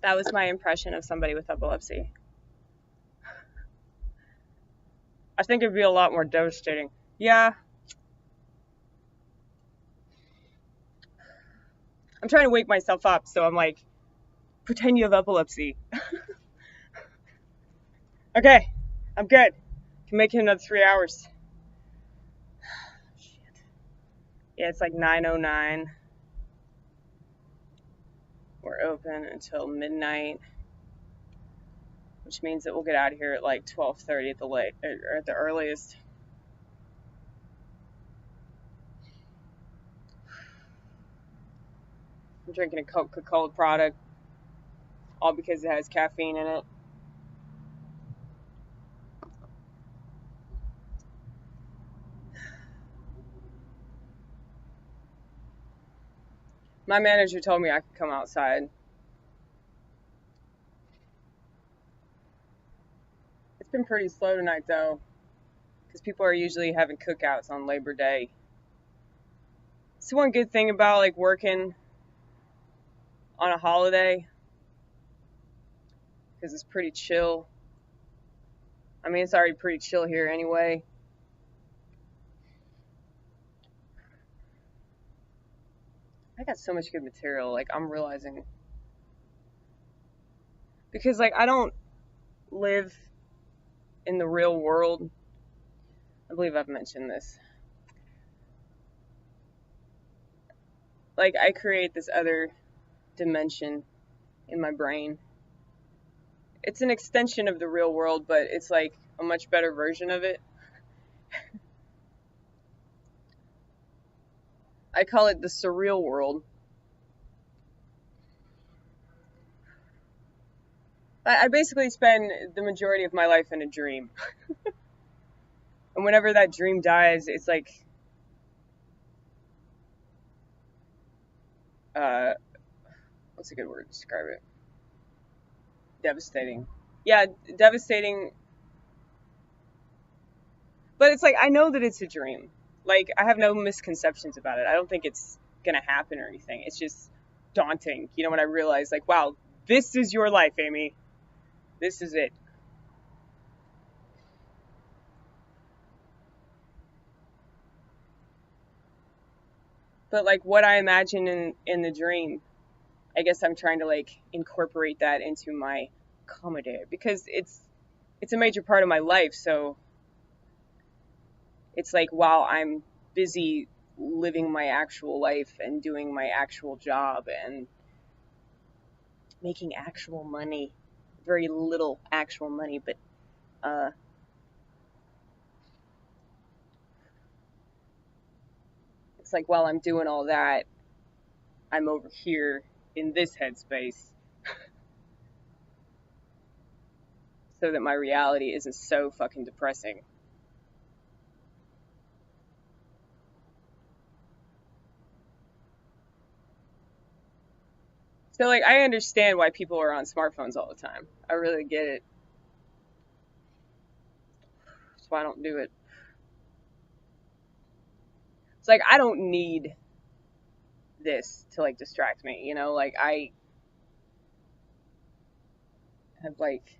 That was my impression of somebody with epilepsy. I think it'd be a lot more devastating. Yeah. I'm trying to wake myself up, so I'm like, pretend you have epilepsy. Okay, I'm good. Can make it another 3 hours. Shit. Yeah, it's like 9:09. We're open until midnight, which means that we'll get out of here at like 12:30 at the late or at the earliest. I'm drinking a Coca-Cola product, all because it has caffeine in it. My manager told me I could come outside. It's been pretty slow tonight though, because people are usually having cookouts on Labor Day. It's one good thing about like working on a holiday, because it's pretty chill. I mean, it's already pretty chill here anyway. I got so much good material, like I'm realizing. Because like I don't live in the real world. I believe I've mentioned this. Like I create this other dimension in my brain. It's an extension of the real world, but it's like a much better version of it. I call it the surreal world. I basically spend the majority of my life in a dream. And whenever that dream dies, it's like, what's a good word to describe it? Devastating. Yeah, devastating. But it's like, I know that it's a dream. Like, I have no misconceptions about it. I don't think it's gonna happen or anything. It's just daunting. You know, when I realize, like, wow, this is your life, Amy. This is it. But like what I imagine in the dream, I guess I'm trying to like incorporate that into my comedy, because it's a major part of my life. So it's like while I'm busy living my actual life and doing my actual job and making actual money, very little actual money, but it's like while I'm doing all that, I'm over here in this headspace so that my reality isn't so fucking depressing. So like I understand why people are on smartphones all the time. I really get it. That's why I don't do it. It's like I don't need this to like distract me, you know? Like I have like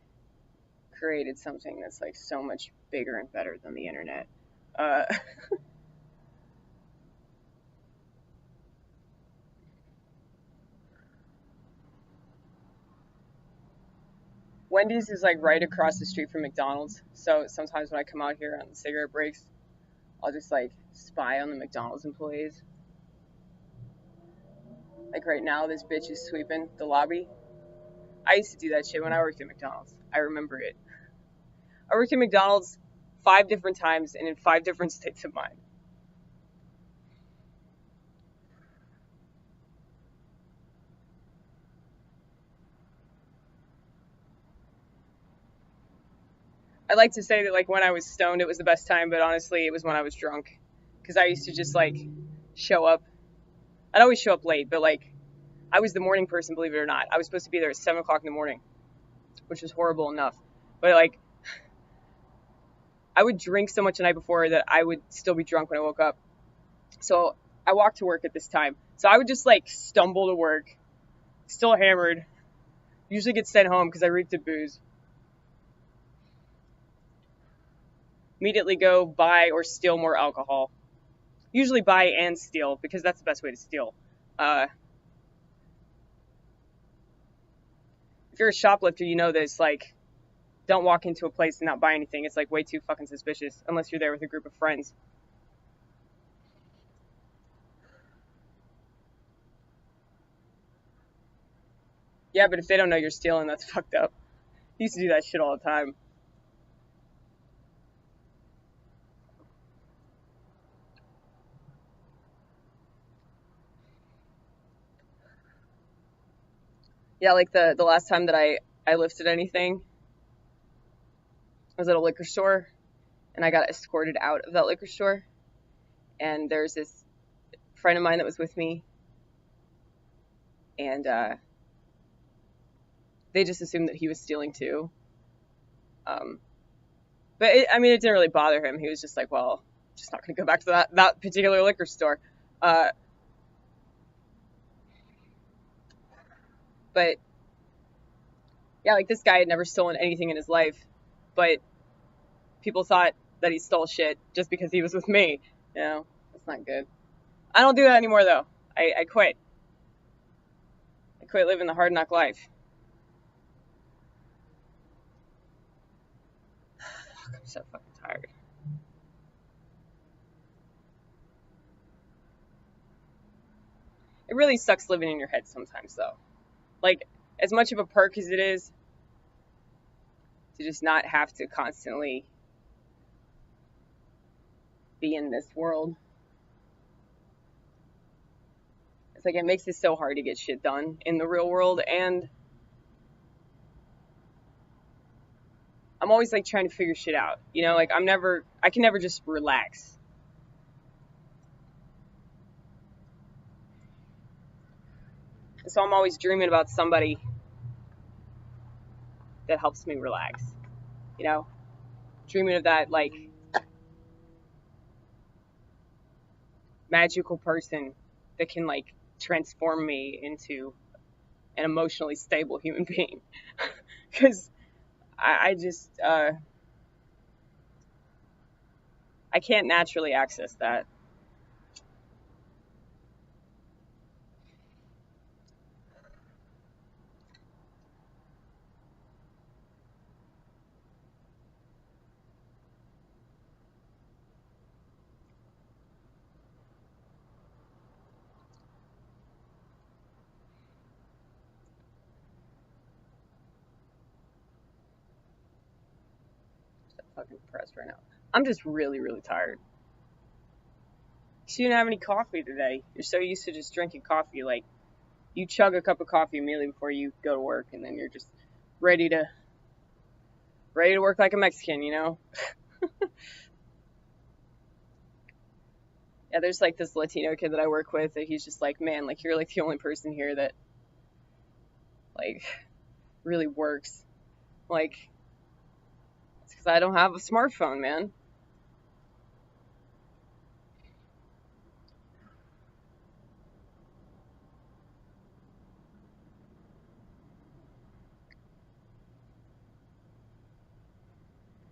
created something that's like so much bigger and better than the internet. Uh Wendy's is like right across the street from McDonald's. So sometimes when I come out here on cigarette breaks, I'll just like spy on the McDonald's employees. Like right now, this bitch is sweeping the lobby. I used to do that shit when I worked at McDonald's. I remember it. I worked at McDonald's 5 different times and in 5 different states of mind. I like to say that like when I was stoned, it was the best time, but honestly, it was when I was drunk. Because I used to just like show up. I'd always show up late, but like I was the morning person, believe it or not. I was supposed to be there at 7 o'clock in the morning, which was horrible enough. But like I would drink so much the night before that I would still be drunk when I woke up. So I walked to work at this time. So I would just like stumble to work, still hammered, Usually get sent home because I reeked of booze. Immediately go buy or steal more alcohol. Usually buy and steal because that's the best way to steal. If you're a shoplifter, you know this. Like, don't walk into a place and not buy anything. It's like way too fucking suspicious unless you're there with a group of friends. Yeah, but if they don't know you're stealing, that's fucked up. I used to do that shit all the time. Yeah, like the last time that I lifted anything, I was at a liquor store, and I got escorted out of that liquor store. And there's this friend of mine that was with me, and they just assumed that he was stealing too. But I mean, it didn't really bother him. He was just like, well, I'm just not going to go back to that particular liquor store. But yeah, like this guy had never stolen anything in his life, but people thought that he stole shit just because he was with me. You know, that's not good. I don't do that anymore though. I quit. I quit living the hard knock life. I'm so fucking tired. It really sucks living in your head sometimes though. Like, as much of a perk as it is to just not have to constantly be in this world, it's like it makes it so hard to get shit done in the real world, and I'm always like trying to figure shit out, you know, like I can never just relax. So I'm always dreaming about somebody that helps me relax, you know, dreaming of that like magical person that can like transform me into an emotionally stable human being. Because I just I can't naturally access that. I'm so fucking depressed right now. I'm just really, really tired. You didn't have any coffee today. You're so used to just drinking coffee, like you chug a cup of coffee immediately before you go to work, and then you're just ready to work like a Mexican, you know? Yeah, there's like this Latino kid that I work with that he's just like, man, like you're like the only person here that like really works. Like, it's because I don't have a smartphone, man.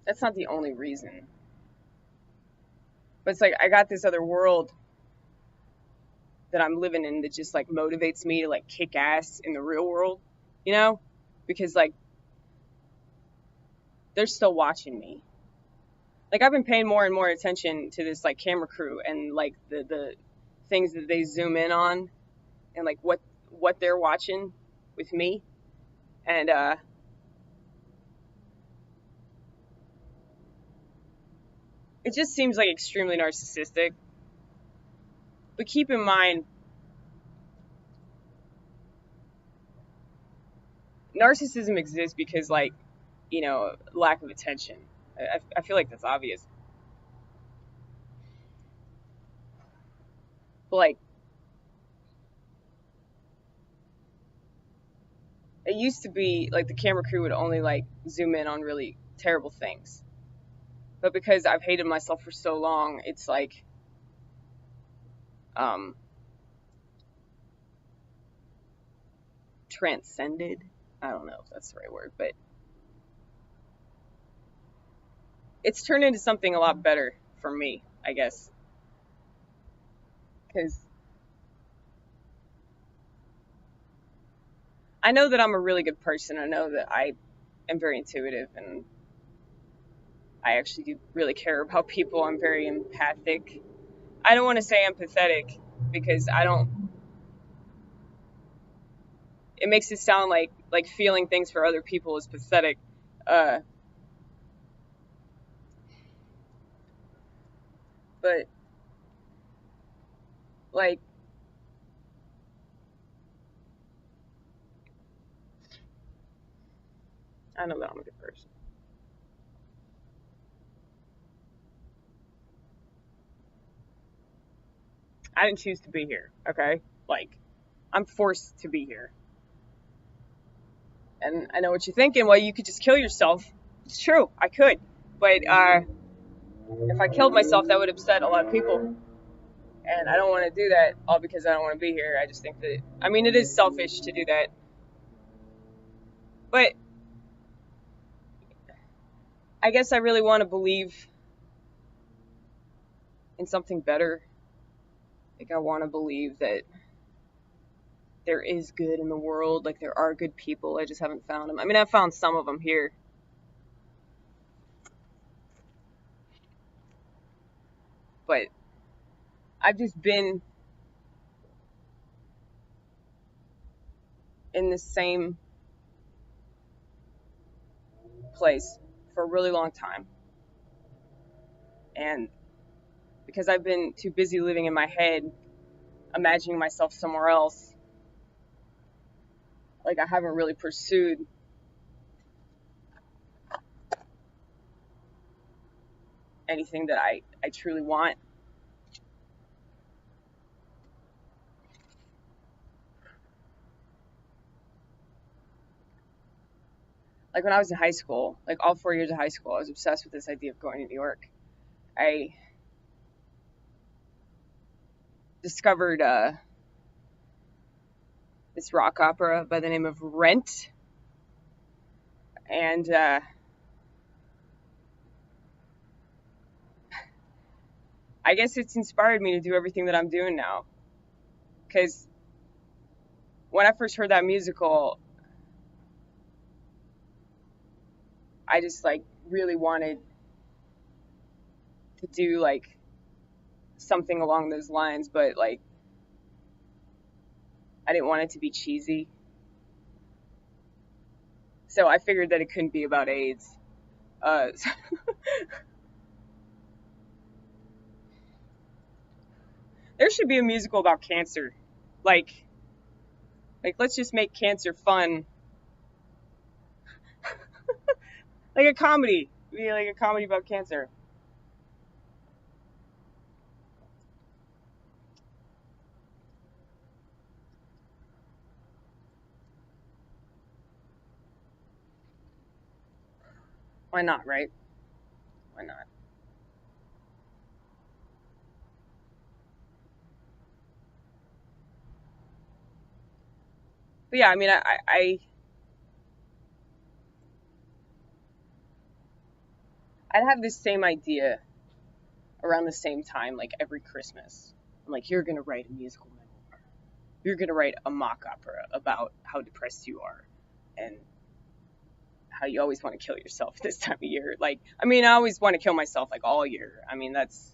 That's not the only reason. But it's like I got this other world that I'm living in that just like motivates me to like kick ass in the real world, you know? Because like they're still watching me. Like I've been paying more and more attention to this like camera crew and like the things that they zoom in on and like what they're watching with me. And it just seems like extremely narcissistic. But keep in mind, narcissism exists because, like, you know, lack of attention. I feel like that's obvious. But, like, it used to be, like, the camera crew would only, like, zoom in on really terrible things. But because I've hated myself for so long, it's, like, transcended. I don't know if that's the right word, but it's turned into something a lot better for me, I guess. Because I know that I'm a really good person. I know that I am very intuitive, and I actually do really care about people. I'm very empathic. I don't want to say empathetic because I don't. It makes it sound like feeling things for other people is pathetic. Uh, but like I know that I'm a good person. I didn't choose to be here. Okay, like I'm forced to be here. And I know what you're thinking. Well, you could just kill yourself. It's true, I could. But if I killed myself, that would upset a lot of people. And I don't want to do that all because I don't want to be here. I just think that, I mean, it is selfish to do that. But I guess I really want to believe in something better. Like, I want to believe that there is good in the world. Like, there are good people. I just haven't found them. I mean, I've found some of them here. But I've just been in the same place for a really long time. And because I've been too busy living in my head, imagining myself somewhere else, like I haven't really pursued anything that I truly want. Like when I was in high school, like all 4 years of high school, I was obsessed with this idea of going to New York. I discovered this rock opera by the name of Rent, and I guess it's inspired me to do everything that I'm doing now. Because when I first heard that musical, I just like really wanted to do like something along those lines, but like I didn't want it to be cheesy. So I figured that it couldn't be about AIDS. Uh, there should be a musical about cancer. Like let's just make cancer fun. Like a comedy. Be like a comedy about cancer. Why not, right? Why not? But yeah, I mean, I'd have this same idea around the same time, like every Christmas. I'm like, you're gonna write a musical memoir. You're gonna write a mock opera about how depressed you are and how you always want to kill yourself this time of year. Like, I mean, I always want to kill myself like all year. I mean, that's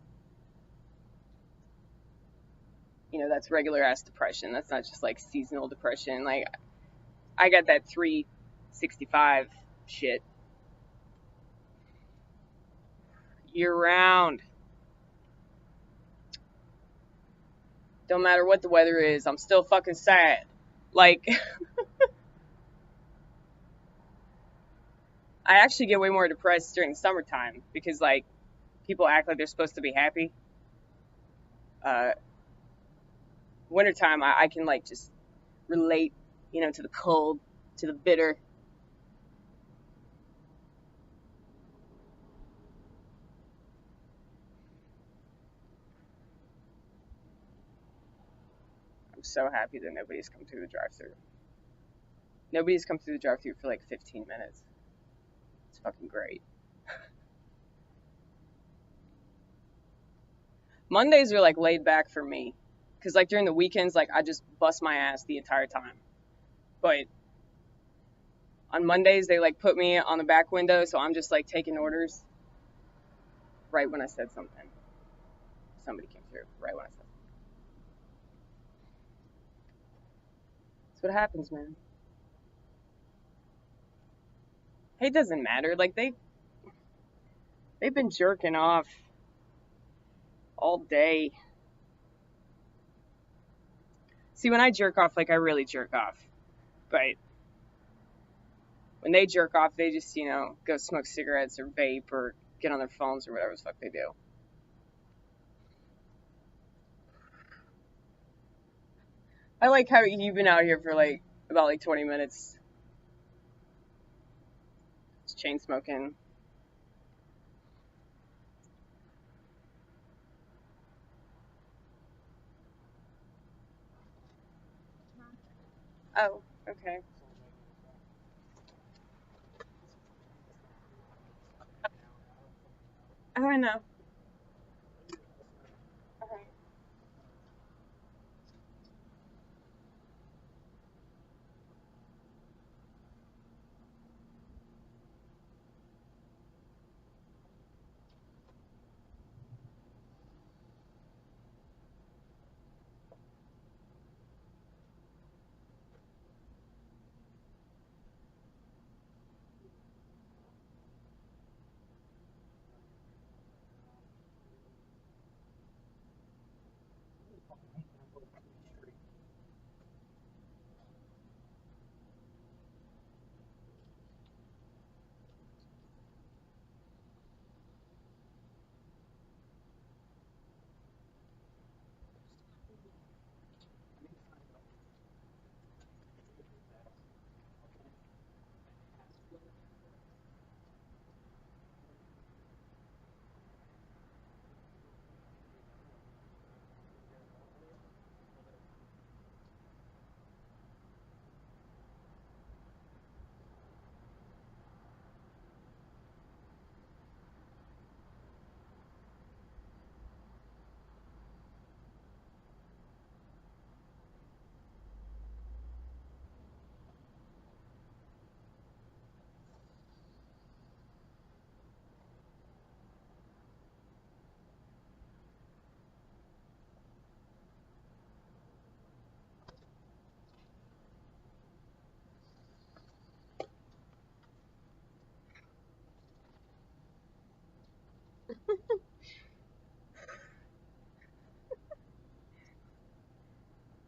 that's regular ass depression. That's not just like seasonal depression. Like, I got that 365 shit year round. Don't matter what the weather is, I'm still fucking sad. Like, I actually get way more depressed during the summertime because, like, people act like they're supposed to be happy. Uh, Wintertime, I can, like, just relate, to the cold, to the bitter. I'm so happy that nobody's come through the drive-thru. Nobody's come through the drive-thru for like 15 minutes. It's fucking great. Mondays are like laid back for me. Because like during the weekends, like I just bust my ass the entire time. But on Mondays, they like put me on the back window, so I'm just like taking orders right when I said something. Somebody came through right when I said something. That's what happens, man. Hey, it doesn't matter. Like they've been jerking off all day. See, when I jerk off, like I really jerk off. But when they jerk off, they just, you know, go smoke cigarettes or vape or get on their phones or whatever the fuck they do. I like how you've been out here for like about like 20 minutes. Just chain smoking. Oh, okay. Oh, I know. Okay.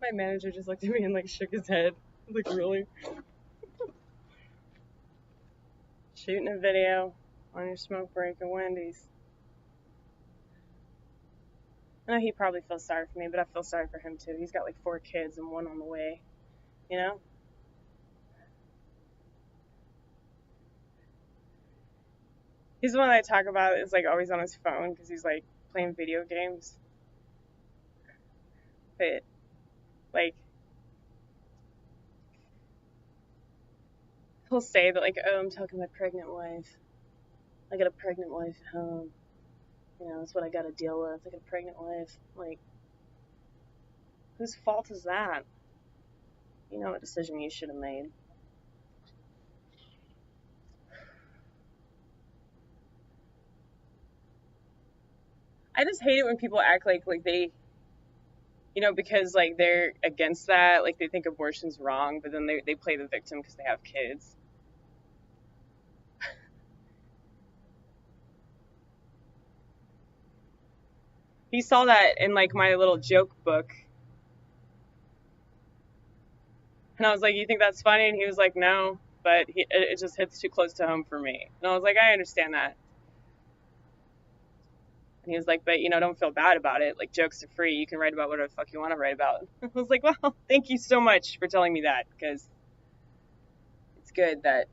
My manager just looked at me and like shook his head. Like, really? Shooting a video on your smoke break at Wendy's. I know he probably feels sorry for me, but I feel sorry for him too. He's got like 4 kids and 1 on the way. You know? He's the one that I talk about is like always on his phone because he's like playing video games. But like he'll say that like, oh, I'm talking to my pregnant wife. I got a pregnant wife at home. You know, that's what I got to deal with. I got a pregnant wife. Like, whose fault is that? You know what decision you should have made. I just hate it when people act like they, you know, because like they're against that, like they think abortion's wrong, but then they play the victim because they have kids. He saw that in like my little joke book. And I was like, you think that's funny? And he was like, no, but it just hits too close to home for me. And I was like, I understand that. And he was like, but, you know, don't feel bad about it. Like, jokes are free. You can write about whatever the fuck you want to write about. I was like, well, thank you so much for telling me that, because it's good that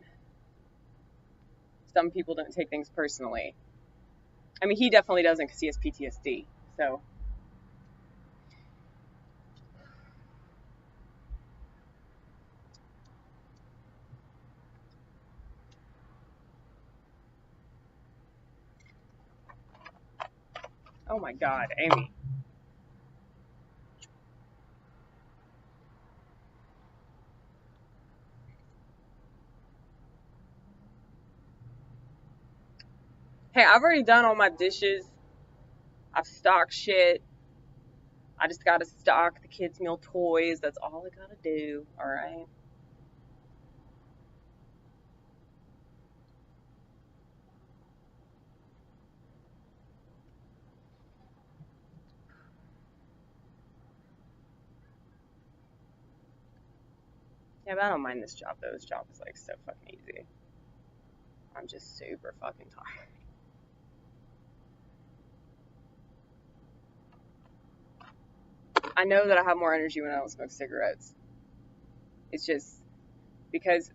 some people don't take things personally. I mean, he definitely doesn't because he has PTSD. So, Oh my God, Amy. Hey, I've already done all my dishes. I've stocked shit. I just gotta stock the kids' meal toys. That's all I gotta do, alright? Yeah, but I don't mind this job though. This job is like so fucking easy. I'm just super fucking tired. I know that I have more energy when I don't smoke cigarettes. It's just because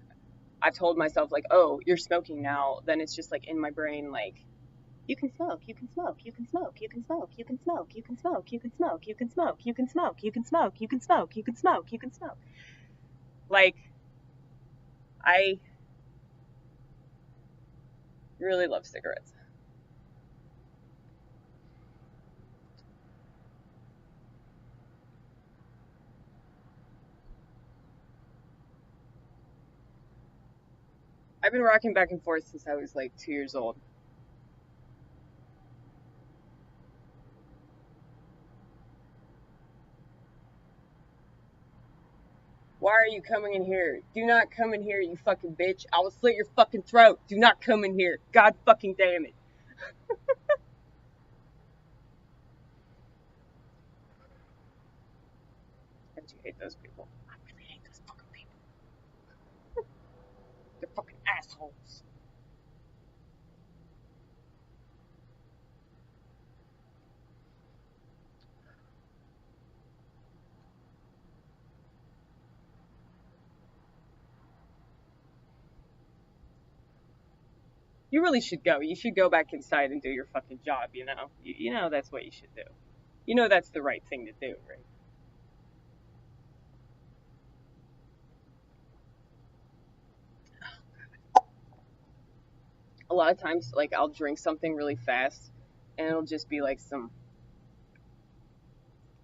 I've told myself like, oh, you're smoking now, then it's just like in my brain like, you can smoke, you can smoke, you can smoke, you can smoke, you can smoke, you can smoke, you can smoke, you can smoke, you can smoke, you can smoke, you can smoke, you can smoke, you can smoke. Like, I really love cigarettes. I've been rocking back and forth since I was like 2 years old. Why are you coming in here? Do not come in here, you fucking bitch. I will slit your fucking throat. Do not come in here. God fucking damn it. Don't you hate those people? I really hate those fucking people. They're fucking assholes. You really should go. You should go back inside and do your fucking job, you know? You know that's what you should do. You know that's the right thing to do, right? A lot of times, like, I'll drink something really fast, and it'll just be like some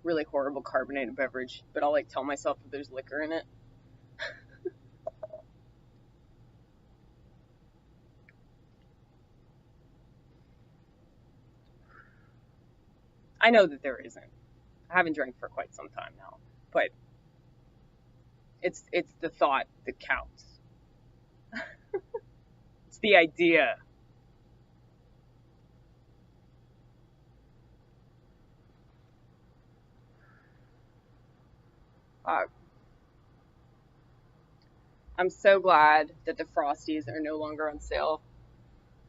really horrible carbonated beverage, but I'll like tell myself that there's liquor in it. I know that there isn't. I haven't drank for quite some time now, but it's the thought that counts. It's the idea. Uh, I'm so glad that the Frosties are no longer on sale.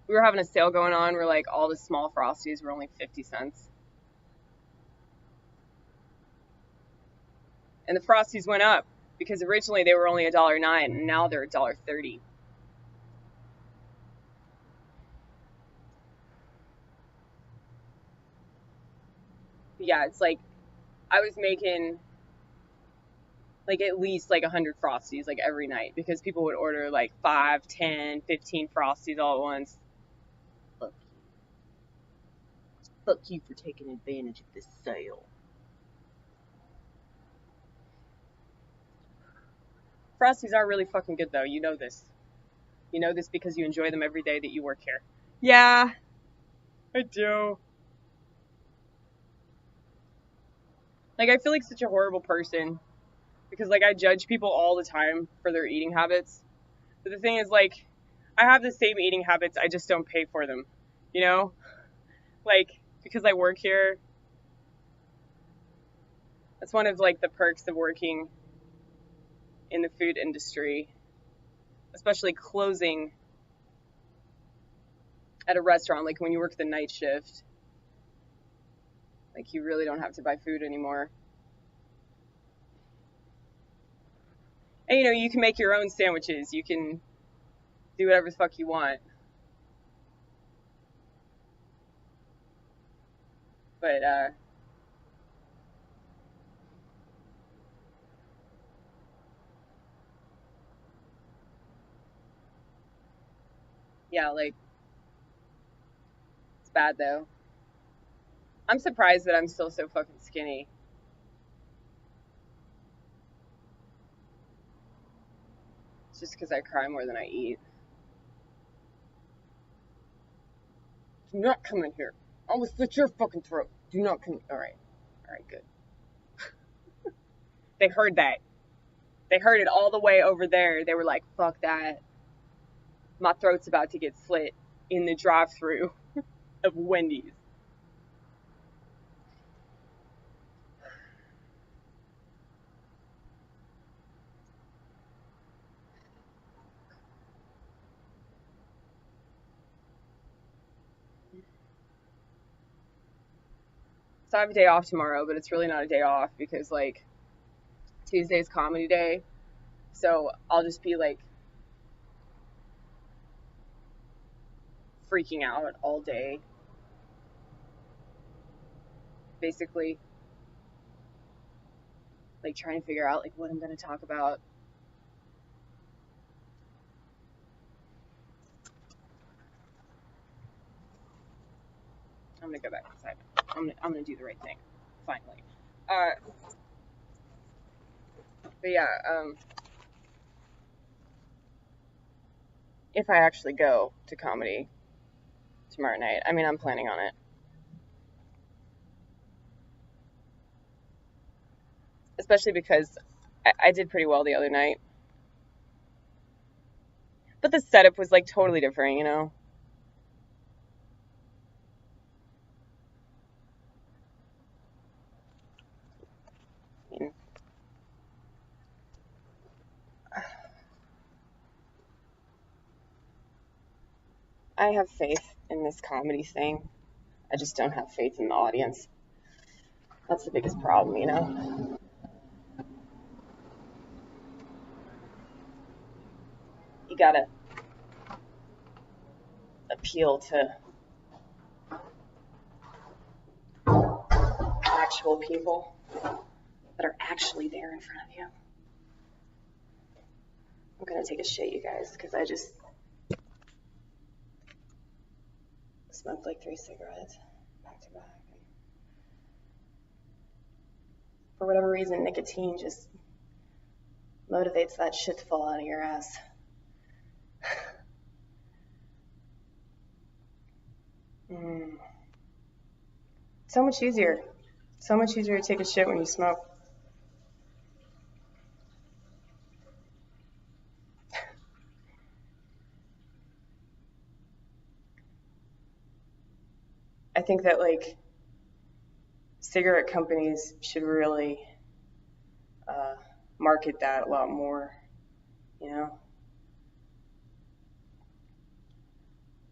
We were having a sale going on where like all the small Frosties were only 50 cents. And the Frosties went up because originally they were only $1.09 and now they're $1.30. Yeah, it's like I was making like at least like 100 Frosties like every night because people would order like 5, 10, 15 Frosties all at once. Fuck you for taking advantage of this sale. Frosties are really fucking good though. You know this. You know this because you enjoy them every day that you work here. Yeah, I do. Like I feel like such a horrible person because like I judge people all the time for their eating habits. But the thing is like I have the same eating habits, I just don't pay for them. You know? Like because I work here, that's one of like the perks of working in the food industry, especially closing at a restaurant, like when you work the night shift, like you really don't have to buy food anymore. And you know, you can make your own sandwiches. You can do whatever the fuck you want. But yeah, like it's bad though. I'm surprised that I'm still so fucking skinny. It's just because I cry more than I eat. Do not come in here. I will slit your fucking throat. Do not come. Alright, good. They heard that. They heard it all the way over there. They were like, fuck that. My throat's about to get slit in the drive-thru of Wendy's. So I have a day off tomorrow, but it's really not a day off because, like, Tuesday's comedy day. So I'll just be, like, freaking out all day. Basically. Like, trying to figure out, like, what I'm going to talk about. I'm going to go back inside. I'm going to do the right thing. Finally. But yeah, if I actually go to comedy tomorrow night, I mean, I'm planning on it. Especially because I did pretty well the other night. But the setup was, like, totally different, you know? I have faith in this comedy thing. I just don't have faith in the audience. That's the biggest problem, you know? You gotta appeal to actual people that are actually there in front of you. I'm gonna take a shit, you guys, because I just smoked like 3 cigarettes back to back. For whatever reason, nicotine just motivates that shit to fall out of your ass. So much easier. So much easier to take a shit when you smoke. I think that, like, cigarette companies should really market that a lot more, you know?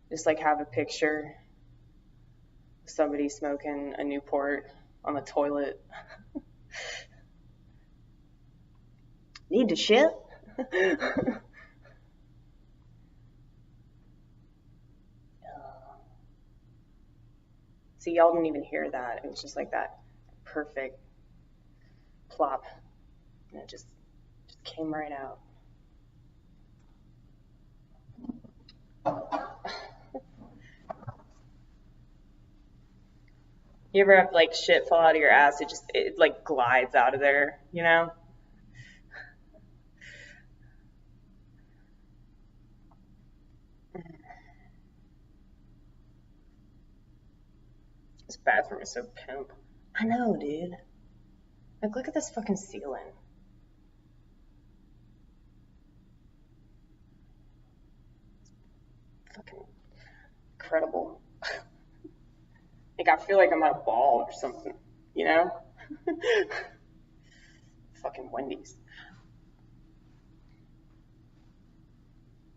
Just, like, have a picture of somebody smoking a Newport on the toilet. Need to shit? See, y'all didn't even hear that. It was just like that perfect plop. And it just came right out. You ever have, like, shit fall out of your ass? It like glides out of there, you know? This bathroom is so pimp. I know, dude. Like, look at this fucking ceiling. Fucking incredible. Like, I feel like I'm at a ball or something, you know? Fucking Wendy's.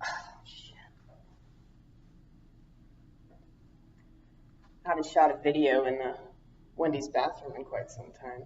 Oh, shit. I haven't shot a video in the Wendy's bathroom in quite some time.